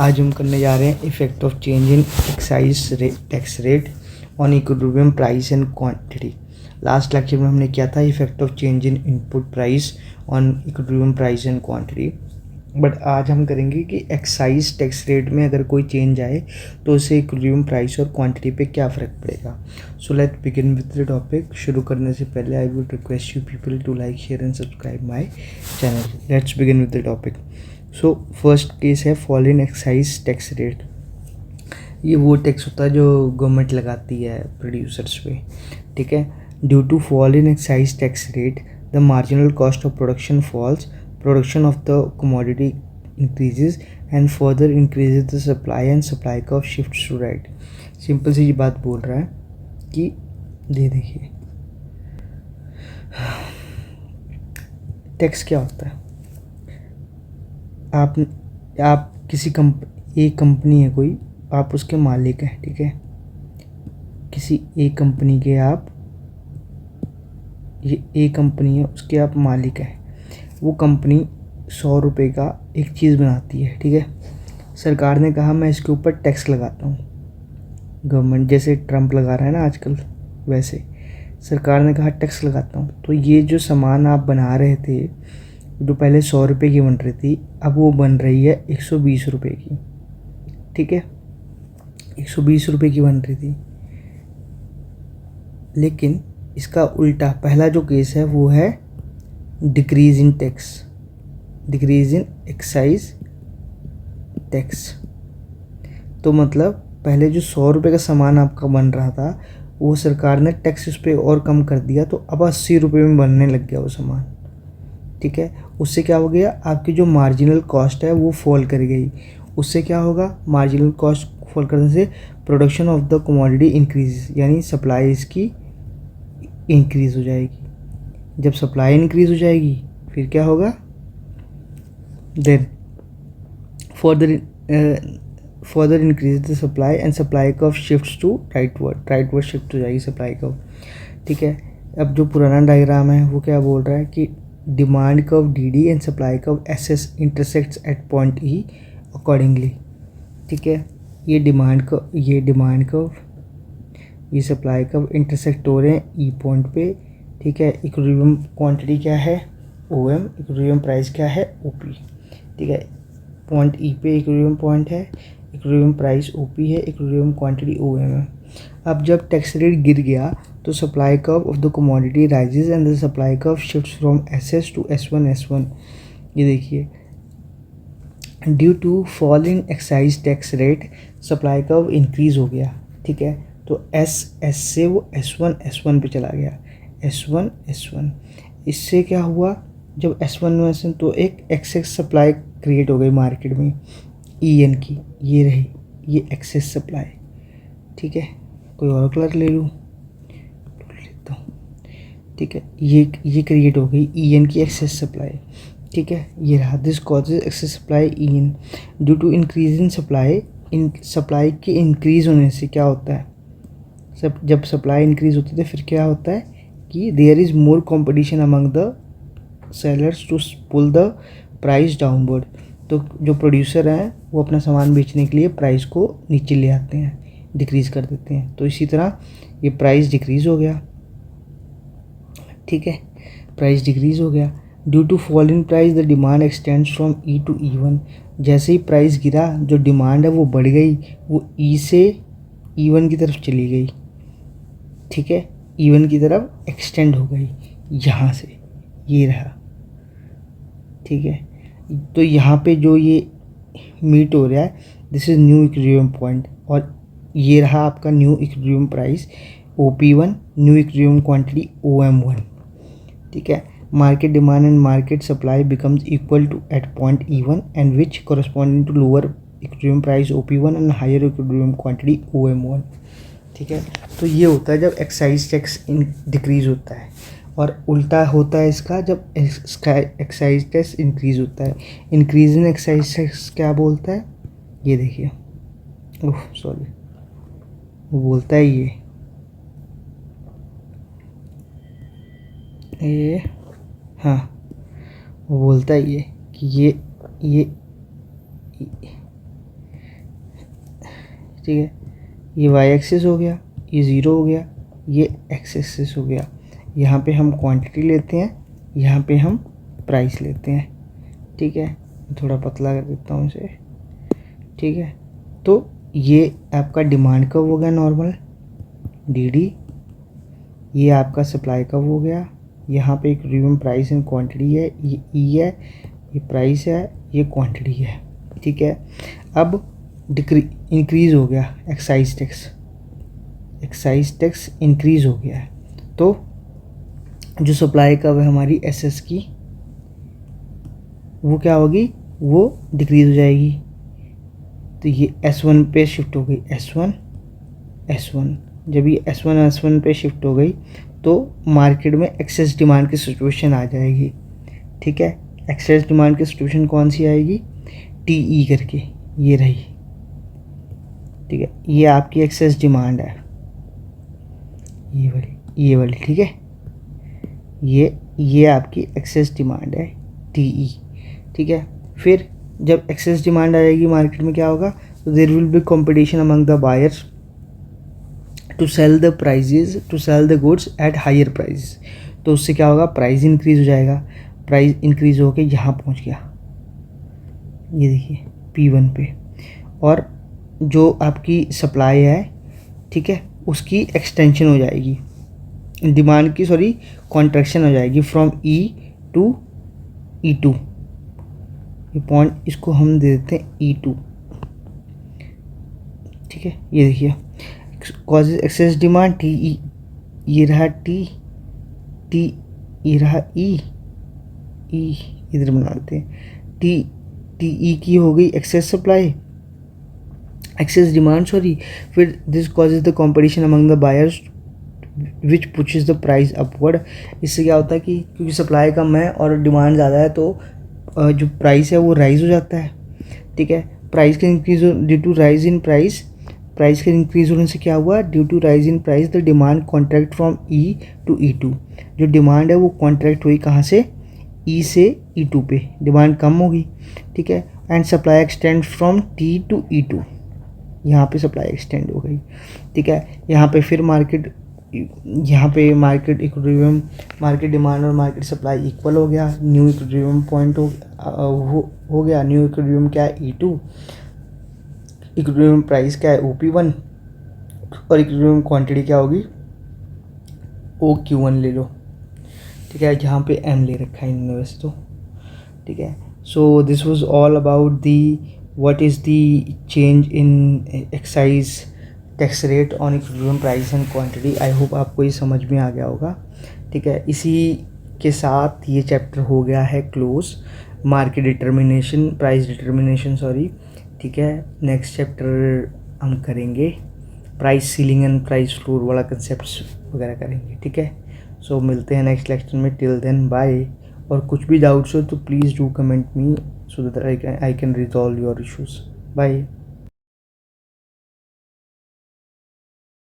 आज हम करने जा रहे हैं effect of change in excise tax rate on equilibrium price and quantity. Last lecture में हमने किया था effect of change in input price on equilibrium price and quantity. But आज हम करेंगे कि एक्साइज टैक्स रेट में अगर कोई चेंज आए तो उससे इक्विलिब्रियम प्राइस और क्वांटिटी पे क्या फ़र्क पड़ेगा। So let's begin with the topic. शुरू करने से पहले I would request you people to like share and subscribe my channel. Let's begin with the topic. So first case है fall in excise tax rate. ये वो tax होता है जो गवर्नमेंट लगाती है प्रोड्यूसर्स पे, ठीक है। Due to fall in excise tax rate the marginal cost of production falls, production of the commodity increases and further increases the supply and supply curve shifts to right. Simple सी बात बोल रहा है कि देखिए टैक्स क्या होता है। आप किसी एक कंपनी है कोई, आप उसके मालिक हैं, ठीक है। किसी एक कंपनी के आप, ये एक कंपनी है उसके आप मालिक हैं। वो कंपनी 100 रुपये का एक चीज़ बनाती है, ठीक है। सरकार ने कहा मैं इसके ऊपर टैक्स लगाता हूँ। गवर्नमेंट जैसे ट्रम्प लगा रहा है ना आजकल, वैसे सरकार ने कहा टैक्स लगाता हूँ। तो ये जो सामान आप बना रहे थे, जो पहले 100 रुपये की बन रही थी, अब वो बन रही है 120 रुपये की, ठीक है। 120 रुपये की बन रही थी। लेकिन इसका उल्टा पहला जो केस है वो है decrease in tax, decrease in excise tax. तो मतलब पहले जो 100 रुपये का सामान आपका बन रहा था, वो सरकार ने टैक्स उस पर और कम कर दिया, तो अब 80 रुपये में बनने लग गया वो सामान, ठीक है। उससे क्या हो गया, आपकी जो मार्जिनल कॉस्ट है वो फॉल कर गई। उससे क्या होगा, मार्जिनल कॉस्ट फॉल करने से production of the commodity increase, यानी सप्लाई इसकी इंक्रीज़ हो जाएगी। जब सप्लाई इंक्रीज़ हो जाएगी फिर क्या होगा, then further increase the supply and supply curve shifts to rightward shift हो जाएगी सप्लाई कर्व, ठीक है। अब जो पुराना डायग्राम है वो क्या बोल रहा है कि demand curve D and supply curve S intersects at point E accordingly, ठीक है। ये डिमांड कर्व, ये सप्लाई कर्व इंटरसेक्ट हो रहे हैं ई पॉइंट पे, ठीक है। इक्विलिब्रियम क्वांटिटी क्या है, ओ एम। इक्विलिब्रियम प्राइस क्या है, ओ पी, ठीक है। पॉइंट ई पे इक्विलिब्रियम पॉइंट है, इक्विलिब्रियम प्राइस ओ पी है, इक्विलिब्रियम क्वांटिटी ओ एम है। अब जब टैक्स रेट गिर गया तो supply curve of the commodity rises and the supply curve shifts from S S to S1. ये देखिए, due to fall in excise tax rate supply curve increase हो गया, ठीक है। तो एस से वो S1 पे चला गया, S1। इससे क्या हुआ, जब S1 तो एक एक्सेस सप्लाई क्रिएट हो गई मार्केट में EN की, ये रही ये एक्सेस सप्लाई, ठीक है। कोई और कलर ले लेता हूँ, ठीक है। ये क्रिएट हो गई EN की एक्सेस सप्लाई, ठीक है। ये रहा, this causes excess supply EN due to increase in supply. इन सप्लाई के इंक्रीज होने से क्या होता है, जब सप्लाई इंक्रीज होती है फिर क्या होता है कि there is more competition among the sellers to pull the price downward. तो जो प्रोड्यूसर हैं वो अपना सामान बेचने के लिए प्राइस को नीचे ले आते हैं, डिक्रीज़ कर देते हैं। तो इसी तरह ये प्राइस डिक्रीज़ हो गया, ठीक है। प्राइस डिक्रीज़ हो गया। Due to fall in price the demand extends from E to E1। जैसे ही प्राइस गिरा, जो डिमांड है वो बढ़ गई, वो E से E1 की तरफ चली गई, ठीक है। E1 की तरफ एक्सटेंड हो गई यहाँ से, ये रहा, ठीक है। तो यहाँ पे जो ये मीट हो रहा है, this is new equilibrium point, और ये रहा आपका new equilibrium price OP1, new equilibrium quantity OM1, ठीक है। Market demand and market supply becomes equal to at point E1 and which corresponding to lower equilibrium price OP1 and higher equilibrium quantity OM1, ठीक है। तो ये होता है जब excise tax decrease होता है, और उल्टा होता है इसका जब एक्साइज टैक्स इंक्रीज होता है। इंक्रीज इन एक्साइज टैक्स क्या बोलता है, ये देखिए, ओह सॉरी, वो बोलता है ये हाँ, वो बोलता है ये कि ये ठीक है, ये वाई एक्सिस हो गया, ये ज़ीरो हो गया, ये एक्स एक्सिस हो गया। यहाँ पे हम क्वांटिटी लेते हैं, यहाँ पे हम प्राइस लेते हैं, ठीक है। थोड़ा पतला कर देता हूँ इसे, ठीक है। तो ये आपका डिमांड कर्व हो गया नॉर्मल डी डी, ये आपका सप्लाई कर्व हो गया। यहाँ पे इक्विलिब्रियम प्राइस एंड क्वांटिटी है, ये ई है, ये प्राइस है, ये क्वांटिटी है, ठीक है। अब इंक्रीज़ हो गया एक्साइज टैक्स इंक्रीज़ हो गया है, तो जो सप्लाई कर्व है हमारी एसएस की, वो क्या होगी, वो डिक्रीज़ हो जाएगी। तो ये S1 पे शिफ्ट हो गई, S1 जब ये S1 पे शिफ्ट हो गई तो मार्केट में एक्सेस डिमांड की सिचुएशन आ जाएगी, ठीक है। एक्सेस डिमांड की सिचुएशन कौन सी आएगी, TE करके, ये रही, ठीक है। ये आपकी एक्सेस डिमांड है, ये वाली, ठीक है। ये आपकी एक्सेस डिमांड है TE, ठीक है। फिर जब एक्सेस डिमांड आ जाएगी मार्केट में क्या होगा, तो there will be competition among the buyers to sell the goods at higher price. तो उससे क्या होगा, प्राइस इंक्रीज़ हो जाएगा। प्राइस इंक्रीज़ होकर यहाँ पहुँच गया, ये देखिए P1 पे, और जो आपकी सप्लाई है, ठीक है, उसकी एक्सटेंशन हो जाएगी, डिमांड की कॉन्ट्रैक्शन हो जाएगी फ्रॉम E टू E2। ये पॉइंट इसको हम दे देते हैं E2, ठीक है। ये देखिए कॉजेज एक्सेस डिमांड TE, ये रहा T, ये रहा E इधर बना लेते हैं, TE की हो गई एक्सेस डिमांड फिर this causes the competition among the buyers which pushes the price upward. इससे क्या होता है कि क्योंकि सप्लाई कम है और डिमांड ज़्यादा है, तो जो प्राइस है वो राइज हो जाता है, ठीक है। प्राइस का increase due to rise in price के इंक्रीज होने से क्या हुआ, due to rise in price the demand contract from E to E2। जो डिमांड है वो कॉन्ट्रैक्ट हुई कहाँ से, E से E2 पे, डिमांड कम होगी, ठीक है। And supply extend from T to E2, यहाँ पे सप्लाई एक्सटेंड हो गई, ठीक है। यहाँ पे फिर मार्केट इक्विलिब्रियम, मार्केट डिमांड और मार्केट सप्लाई इक्वल हो गया, न्यू इक्विलिब्रियम पॉइंट हो गया। न्यू इक्विलिब्रियम क्या है, E2, इक्विलिब्रियम प्राइस क्या है, OP1, और इक्विलिब्रियम क्वांटिटी क्या होगी, OQ1 ले लो, ठीक है। जहाँ पे M ले रखा है इन्होंने वैसे तो, ठीक है। So this was all about what is the change in excise tax rate on equilibrium price and quantity. I hope आपको ये समझ में आ गया होगा, ठीक है। इसी के साथ ये चैप्टर हो गया है close, market determination, price determination, ठीक है। नेक्स्ट चैप्टर हम करेंगे price ceiling and price floor वाला कंसेप्ट वगैरह करेंगे, ठीक है। सो मिलते हैं नेक्स्ट लेक्चर में, टिल देन बाय। और कुछ भी डाउट्स हो तो please do comment me so that I can resolve your issues. Bye.